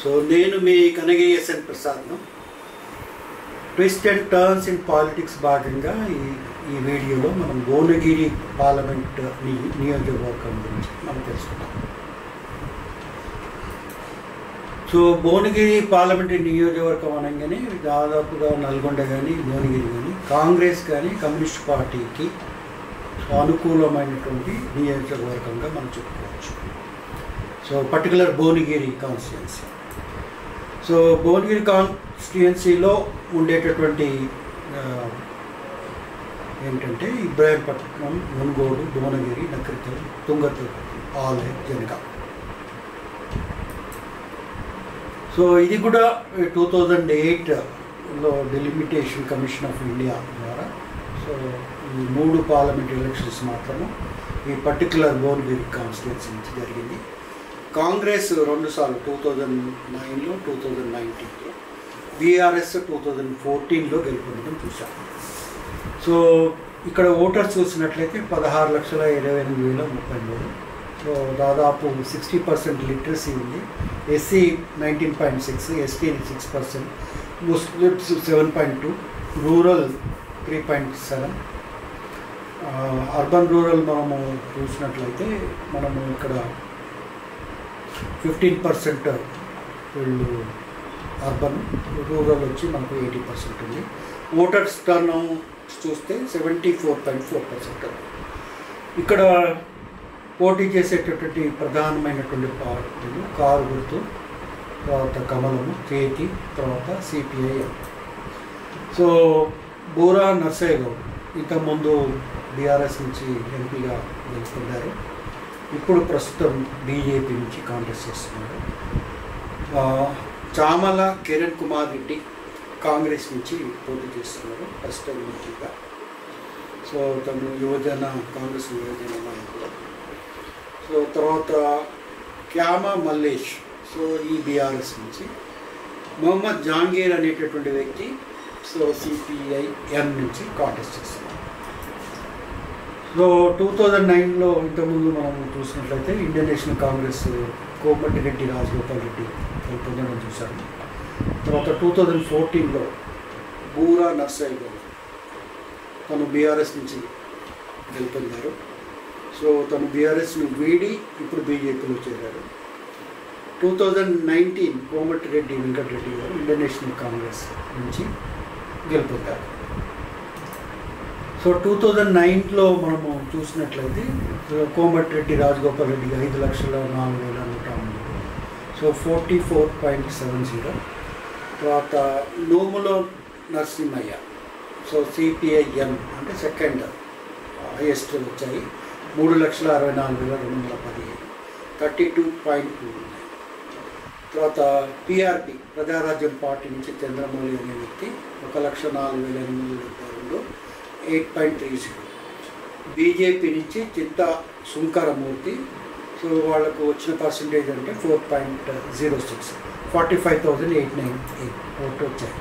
So నేను మీ Kanagi SN ప్రసాద్ను. Twist and turns in politics భాగంగా ఈ వీడియోలో మనం భువనగిరి పార్లమెంట్ నియోజకవర్గం గురించి మనం తెలుసుకుంటాం. సో భువనగిరి పార్లమెంటరీ నియోజకవర్గం అనగానే దాదాపుగా నల్గొండ కానీ భువనగిరి కానీ కాంగ్రెస్ కానీ కమ్యూనిస్ట్ పార్టీకి అనుకూలమైనటువంటి నియోజకవర్గంగా మనం చెప్పుకోవచ్చు. So particular Bhuvanagiri constituency. So Bhuvanagiri కాన్స్టిట్యుయెన్సీలో ఉండేటటువంటి ఏంటంటే ఇబ్రాహీంపట్నం, మునుగోడు, భువనగిరి, నకరికల్, తుంగతుర్తి, ఆలయ, జనగాం. సో ఇది కూడా 2008లో డెలిమిటేషన్ కమిషన్ ఆఫ్ ఇండియా ద్వారా సో ఈ 3 పార్లమెంట్ ఎలక్షన్స్ మాత్రము ఈ పర్టికులర్ భువనగిరి కాన్స్టిట్యుయెన్సీ నుంచి జరిగింది. కాంగ్రెస్ 2 సార్లు 2009లో 2019లో, బీఆర్ఎస్ 2014లో గెలుపొందడం చూశాం. సో ఇక్కడ ఓటర్స్ చూసినట్లయితే 16,28,033. సో దాదాపు 60% లిటరసీ ఉంది. SC 19.6, ST 6%, Muslims 7.2, rural 3.7. Urban rural మనము చూసినట్లయితే మనము ఇక్కడ 15% వీళ్ళు అర్బన్, రూరల్ వచ్చి మనకు 80% ఉంది. ఓటర్స్ టర్న్ చూస్తే 74.4%. ఇక్కడ పోటీ చేసేటటువంటి ప్రధానమైనటువంటి పార్టీలు కారు గుర్తు, తర్వాత కమలము, కేటీ, తర్వాత సిపిఐఎం. సో బూరా నర్సయ్య గౌడ్ ఇంతకుముందు బీఆర్ఎస్ నుంచి ఎంపీగా గెలుపొందారు. ఇప్పుడు ప్రస్తుతం బీజేపీ నుంచి కాంటెస్ట్ చేస్తున్నారు. చామల కిరణ్ కుమార్ రెడ్డి కాంగ్రెస్ నుంచి పోటీ చేస్తున్నారు ఫస్ట్ టైం ఎంపీగా. సో తను కాంగ్రెస్ యువజన నాయకులు. సో తర్వాత క్యామ మల్లేష్, సో ఈ బీఆర్ఎస్ నుంచి. మొహమ్మద్ జహాంగీర్ అనేటటువంటి వ్యక్తి సో సిపిఐఎం నుంచి కాంటెస్ట్ చేస్తున్నారు. సో 2009లో ఇంతకుముందు మనం చూసినట్లయితే ఇండియన్ నేషనల్ కాంగ్రెస్ కోమటిరెడ్డి రాజగోపాల్ రెడ్డి పొందడం చూశారు. తర్వాత 2014లో బూరా నర్సయ్య గౌడ్ తను బీఆర్ఎస్ నుంచి గెలుపొందారు. సో తను బీఆర్ఎస్ను వీడి ఇప్పుడు బీజేపీలో చేరారు. 2019 కోమటిరెడ్డి వెంకటరెడ్డి గారు ఇండియన్ నేషనల్ కాంగ్రెస్ నుంచి గెలుపొందారు. సో 2009లో మనము చూసినట్లయితే కోమటిరెడ్డి రాజగోపాల్ రెడ్డి 5,04,103. సో 44.70. తర్వాత నోములో నరసింహయ్య, సో సిపిఐఎం అంటే సెకండ్ హైయెస్ట్ వచ్చాయి, 3,64,215, 32.2. తర్వాత పిఆర్పి ప్రజారాజ్యం పార్టీ నుంచి చంద్రమౌళి అనే వ్యక్తి 1,04,872, 8.30. బీజేపీ నుంచి చింతా సుంకరమూర్తి, సో వాళ్ళకు వచ్చిన పర్సంటేజ్ అంటే 4.06, 45,898 ఓట్లు వచ్చాయి.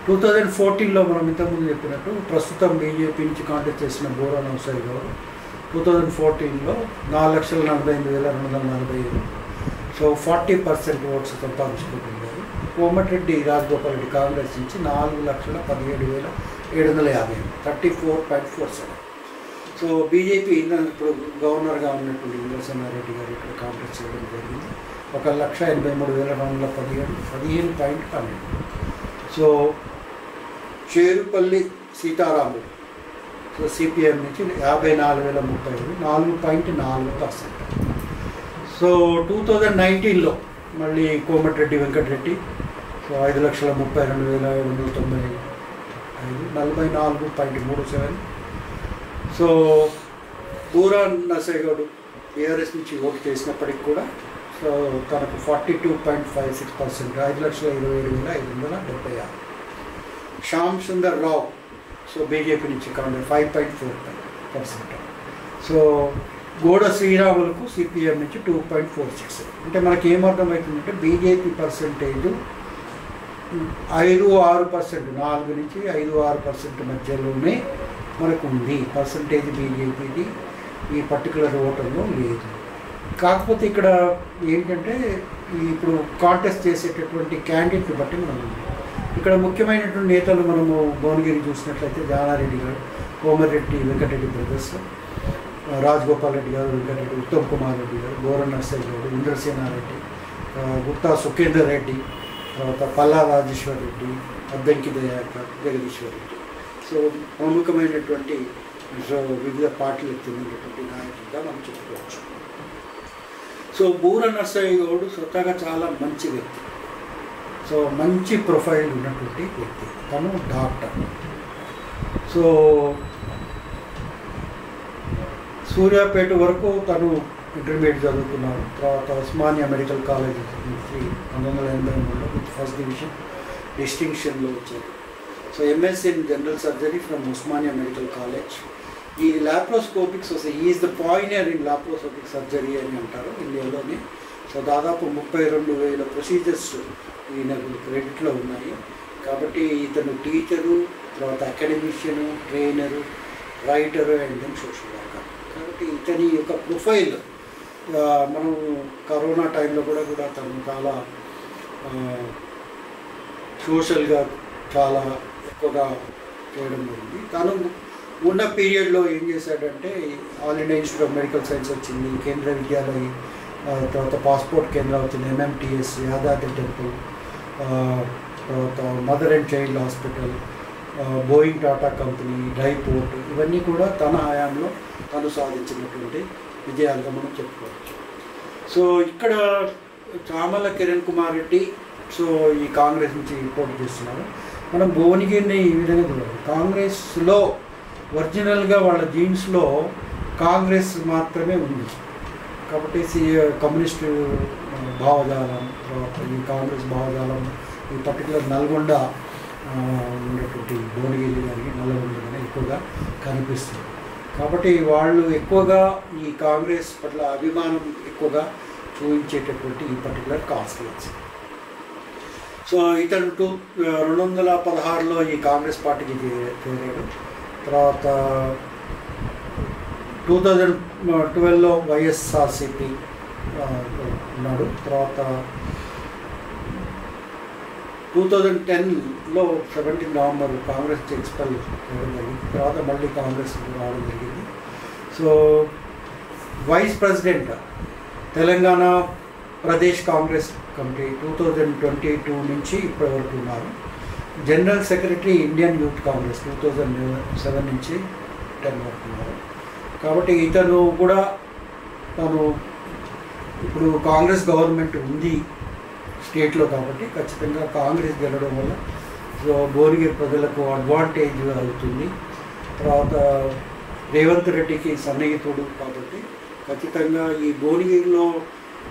2014లో మనం ఇంతకుముందు చెప్పినట్టు ప్రస్తుతం బీజేపీ నుంచి కాంటెస్ట్ చేసిన బూరా నర్సయ్య గౌడ్ 2014లో 4,48,247. సో 40% ఓట్స్ సంపాదించుకుంటున్నారు. కోమటిరెడ్డి రాజగోపాల్ రెడ్డి కాంగ్రెస్ నుంచి 4,17,750, 34.47. సో బీజేపీ ఇప్పుడు గవర్నర్గా ఉన్నటువంటి ఇంద్రసేనారెడ్డి గారు ఇక్కడ కాంటెస్ట్ చేయడం జరిగింది. 1,83,217, 15.12. సో చేరుపల్లి సీతారాములు, సో సిపిఎం నుంచి 54,035, 4.4%. సో 2019లో మళ్ళీ కోమటిరెడ్డి వెంకటరెడ్డి, సో 5,32,795, 44.37. సో బూరా నర్సయ్య గౌడ్ బీఆర్ఎస్ నుంచి ఓటు చేసినప్పటికి కూడా సో తనకు 42.56%, 5,27,576. శ్యామ్ సుందర్ రావు, సో బీజేపీ నుంచి కాంగ్రెస్ 5.4%. సో గోడ శ్రీరాములకు సిపిఎం నుంచి 2.46. అంటే మనకి ఏమర్థమవుతుందంటే బీజేపీ పర్సంటేజ్ 5-6%, 4 నుంచి 5-6% మధ్యలోనే మనకు ఉంది పర్సంటేజ్ బీజేపీది ఈ పర్టికులర్ ఓటర్లో లేదు. కాకపోతే ఇక్కడ ఏంటంటే ఇప్పుడు కాంటెస్ట్ చేసేటటువంటి క్యాండిడేట్ని బట్టి మనం ఇక్కడ ముఖ్యమైనటువంటి నేతలు మనము భువనగిరి చూసినట్లయితే జానారెడ్డి గారు, కోమరెడ్డి వెంకటరెడ్డి బ్రదర్స్, రాజగోపాల్ రెడ్డి గారు, వెంకటరెడ్డి, ఉత్తమ్ కుమార్ రెడ్డి గారు, గోరన్ నర్సయ్య గారు, ఇంద్రసేనారెడ్డి, గుప్తా సుఖేందర్ రెడ్డి, తర్వాత పల్లా రాజేశ్వర్ రెడ్డి, అద్దంకి దయాకర్, జగదీశ్వర్ రెడ్డి. సో ప్రముఖమైనటువంటి వివిధ పార్టీలకు చెందినటువంటి నాయకుడిగా మనం చెప్పుకోవచ్చు. సో బూర నర్సయ్య గౌడ్ స్వతహాగా చాలా మంచి వ్యక్తి. సో మంచి ప్రొఫైల్ ఉన్నటువంటి వ్యక్తి. తను డాక్టర్. సో సూర్యాపేట వరకు తను ఇంటర్మీడియట్ చదువుకున్నారు. తర్వాత ఉస్మానియా మెడికల్ కాలేజ్ నుంచి 1983లో విత్ ఫస్ట్ డివిజన్ డిస్టింక్షన్లో వచ్చారు. So MSc in general surgery from Osmania medical college. ఈ laparoscopic society is the pioneer in laparoscopic surgery అని అంటారు ఇండియాలోనే. సో దాదాపు 32,000 ప్రొసీజర్స్ ఈయనకు క్రెడిట్లో ఉన్నాయి. కాబట్టి ఇతను టీచరు, తర్వాత academician, trainer, writer and then social worker. కాబట్టి ఇతని యొక్క ప్రొఫైల్ మనం కరోనా టైంలో కూడా తను చాలా సోషల్గా చాలా ఎక్కువగా చేయడం జరిగింది. తను ఉన్న పీరియడ్లో ఏం చేశాడంటే all India institute of medical science వచ్చింది, కేంద్ర విద్యాలయ, తర్వాత పాస్పోర్ట్ కేంద్రం వచ్చింది, ఎంఎంటిఎస్, యాదాద్రి టెంపుల్, తర్వాత mother and child hospital, Boeing Tata company, dry port, ఇవన్నీ కూడా తన హయాంలో తను సాధించినటువంటి విజయాలుగా మనం చెప్పుకోవచ్చు. సో ఇక్కడ చామల కిరణ్ కుమార్ రెడ్డి సో ఈ కాంగ్రెస్ నుంచి పోటీ చేస్తున్నారు. మనం భువనగిరిని ఈ విధంగా చూడాలి. కాంగ్రెస్లో ఒరిజినల్గా వాళ్ళ జీన్స్లో కాంగ్రెస్ మాత్రమే ఉంది. కాబట్టి కమ్యూనిస్టు భావజాలం, తర్వాత ఈ కాంగ్రెస్ భావజాలం ఈ పర్టికులర్ నల్గొండ ఉన్నటువంటి భువనగిరి కానీ నల్గొండ కానీ ఎక్కువగా కనిపిస్తుంది. కాబట్టి వాళ్ళు ఎక్కువగా ఈ కాంగ్రెస్ పట్ల అభిమానం ఎక్కువగా చూపించేటటువంటి ఈ పర్టికులర్ కాన్స్టిట్యుయెన్సీ. సో ఇతను 2016లో ఈ కాంగ్రెస్ పార్టీకి చేరాడు. తర్వాత 2012లో వైఎస్ఆర్సిపి ఉన్నాడు. తర్వాత 2010లో 17 నవంబర్ కాంగ్రెస్ ఎక్స్పెల్ చేయడం జరిగింది. తర్వాత మళ్ళీ కాంగ్రెస్ రావడం జరిగింది. So vice president Telangana Pradesh Congress committee 2022 నుంచి ఇప్పటి వరకు ఉన్నారు. General secretary Indian youth Congress 2007 నుంచి 10 వరకు ఉన్నారు. కాబట్టి ఇతను కూడా తను ఇప్పుడు కాంగ్రెస్ గవర్నమెంట్ ఉంది స్టేట్లో, కాబట్టి ఖచ్చితంగా కాంగ్రెస్ గెలవడం వల్ల సో భువనగిరి ప్రజలకు అడ్వాంటేజ్ అవుతుంది. తర్వాత రేవంత్ రెడ్డికి సన్నిహితుడు కాబట్టి ఖచ్చితంగా ఈ భువనగిరిలో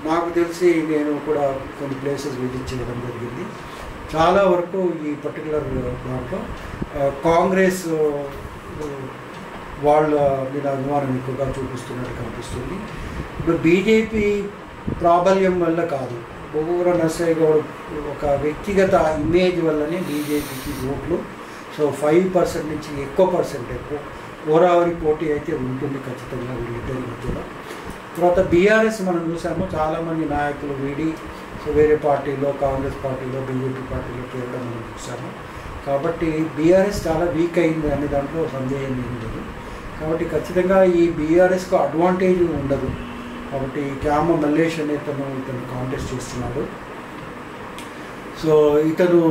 నాకు తెలిసి నేను కూడా కొన్ని ప్లేసెస్ విజిట్ చేయడం జరిగింది. చాలా వరకు ఈ పర్టికులర్ దాంట్లో కాంగ్రెస్ వాళ్ళ మీద అభిమానం ఎక్కువగా చూపిస్తున్నట్టు కనిపిస్తుంది. ఇప్పుడు బీజేపీ ప్రాబల్యం వల్ల కాదు, బూర నర్సయ్య గౌడ్ ఒక వ్యక్తిగత ఇమేజ్ వల్లనే బీజేపీకి ఓట్లు. సో 5% నుంచి ఎక్కువ ఎక్కువ ఓరావరి పోటీ అయితే ఉంటుంది ఖచ్చితంగా వీళ్ళిద్దరి మధ్యలో. తర్వాత బీఆర్ఎస్ మనం చూసాము, చాలామంది నాయకులు వీడి సో వేరే పార్టీలో, కాంగ్రెస్ పార్టీలో, బీజేపీ పార్టీలో చేరడం మనం చూసాము. కాబట్టి బీఆర్ఎస్ చాలా వీక్ అయింది అనే దాంట్లో సందేహం ఏం లేదు. కాబట్టి ఖచ్చితంగా ఈ బీఆర్ఎస్కు అడ్వాంటేజ్ ఉండదు. కాబట్టి క్యామ మల్లేష్ అనే ఇతను కాంటెస్ట్ చేస్తున్నాడు. సో ఇతను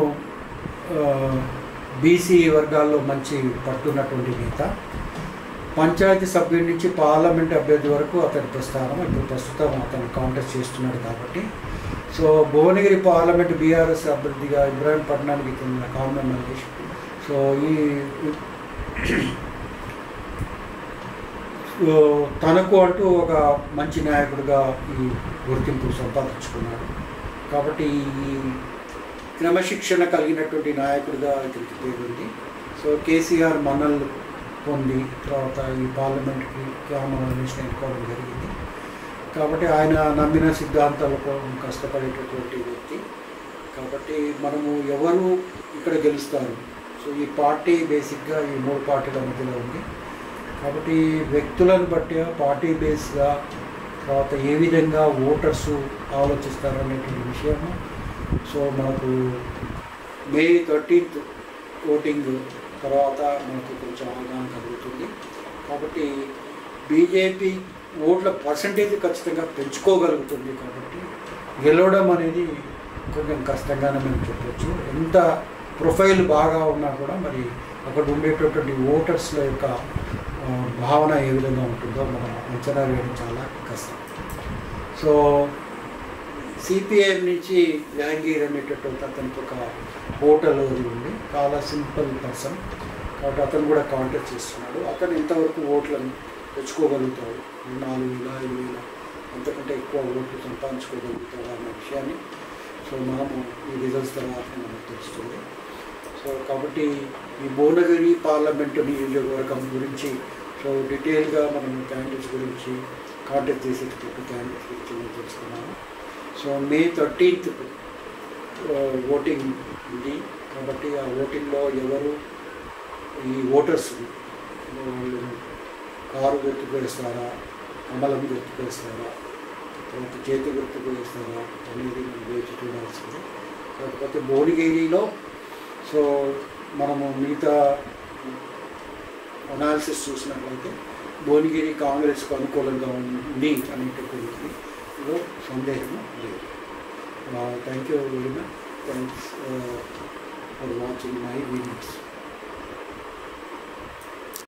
బీసీ వర్గాల్లో మంచి పట్టున్నటువంటి నేత. పంచాయతీ సభ్యుడి నుంచి పార్లమెంట్ అభ్యర్థి వరకు అతని ప్రస్థానం. ఇప్పుడు ప్రస్తుతం అతను కాంటెస్ట్ చేస్తున్నాడు. కాబట్టి సో భువనగిరి పార్లమెంట్ బీఆర్ఎస్ అభ్యర్థిగా ఇబ్రాహీంపట్నానికి చెందిన కామ మల్లేష్ సో తనకు అంటూ ఒక మంచి నాయకుడిగా ఈ గుర్తింపు సంపాదించుకున్నాడు. కాబట్టి ఈ క్రమశిక్షణ కలిగినటువంటి నాయకుడిగా ఇతనికి పేరుంది. సో కేసీఆర్ మన్నలు పొంది తర్వాత ఈ పార్లమెంట్కి కామన్వెల్త్ ఎన్నుకోవడం జరిగింది. కాబట్టి ఆయన నమ్మిన సిద్ధాంతాలకు కష్టపడేటటువంటి వ్యక్తి. కాబట్టి మనము ఎవరు ఇక్కడ గెలుస్తారు, సో ఈ పార్టీ బేసిక్గా ఈ 3 పార్టీల మధ్యలో ఉంది. కాబట్టి వ్యక్తులను బట్టి పార్టీ బేస్గా తర్వాత ఏ విధంగా ఓటర్స్ ఆలోచిస్తారనేటువంటి విషయము. సో మనకు May 13th ఓటింగ్ తర్వాత మనకు కొంచెం అవగాహన కలుగుతుంది. కాబట్టి బీజేపీ ఓట్ల పర్సంటేజ్ ఖచ్చితంగా పెంచుకోగలుగుతుంది. కాబట్టి గెలవడం అనేది కొంచెం కష్టంగానే మనం చెప్పవచ్చు. ఎంత ప్రొఫైల్ బాగా ఉన్నా కూడా మరి అక్కడ ఉండేటటువంటి ఓటర్స్ల యొక్క భావన ఏ విధంగా ఉంటుందో మనం అంచనా వేయడం చాలా కష్టం. సో సిపిఐఎం నుంచి జహాంగీర్ అనేటటువంటి అతనికి ఒక హోటల్ ఉంది, చాలా సింపుల్ పర్సన్. కాబట్టి అతను కూడా కాంటాక్ట్ చేస్తున్నాడు. అతను ఎంతవరకు ఓట్లను తెచ్చుకోగలుగుతాడు, 4,000 5,000 అంతకంటే ఎక్కువ ఓట్లు సంపాదించుకోగలుగుతాడు అన్న విషయాన్ని సో మనము ఈ రిజల్ట్స్ తర్వాత మనకు తెలుస్తుంది. సో కాబట్టి ఈ భువనగిరి పార్లమెంటు నియోజకవర్గం గురించి సో డీటెయిల్గా మనం క్యాండిడేట్స్ గురించి కాంటాక్ట్ చేసేటటువంటి క్యాండిడేట్స్ గురించి మేము తెలుసుకున్నాము. సో May 13th ఓటింగ్ ఉంది. కాబట్టి ఆ ఓటింగ్లో ఎవరు ఈ ఓటర్స్ వాళ్ళు కారు గుర్తుకు వేస్తారా, కమలం గుర్తుకు వేస్తారా, తర్వాత చేతి గుర్తుకు వేస్తారా అనేది మనం వేచి చూడాల్సింది. కాకపోతే భువనగిరిలో సో మనము మిగతా అనాలిసిస్ చూసినట్లయితే భువనగిరి కాంగ్రెస్కు అనుకూలంగా ఉంది అనేటటువంటి సందేహము లేదు. Thank you very much. Thanks for watching my videos.